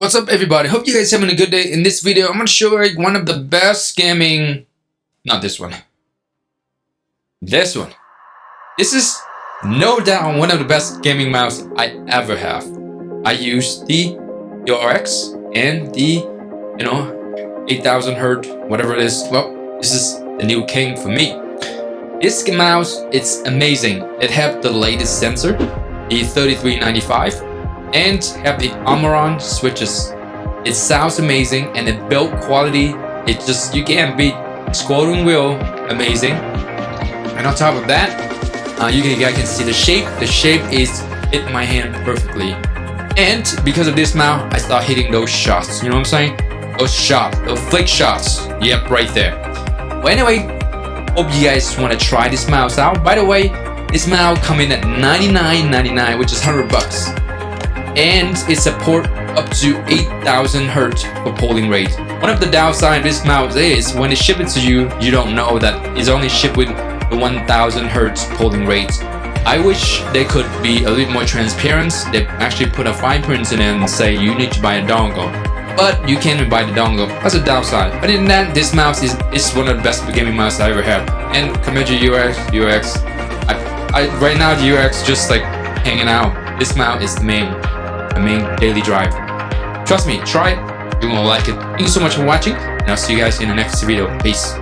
What's up, everybody? Hope you guys having a good day. In this video, I'm gonna show you one of the best gaming, not this one, this one. This is no doubt one of the best gaming mouse I ever have. I use the URX and the 8000 Hz, whatever it is. Well, this is the new king for me. This mouse, it's amazing. It have the latest sensor, the 3395. And have the Amaron switches. It sounds amazing, and the build quality, you can't beat. Scrolling wheel, amazing. And on top of that, you guys can see the shape. The shape is fit my hand perfectly. And because of this mouse, I start hitting those shots. You know what I'm saying? Those shots, those flick shots. Yep, right there. Well, anyway, hope you guys want to try this mouse out. By the way, this mouse come in at $99.99, which is $100. And it support up to 8000 Hz for polling rate. One of the downside of this mouse is when they ship it to you, you don't know that it's only shipped with the 1000 Hz polling rate. I wish they could be a little more transparent. They actually put a fine print in it and say you need to buy a dongle. But you can't buy the dongle. That's a downside. But in that, this mouse is one of the best gaming mouse I ever have. And compared to UX, right now the UX just like hanging out. This mouse is the main daily drive. Trust me, try it. You're gonna like it. Thank you so much for watching, and I'll see you guys in the next video. Peace.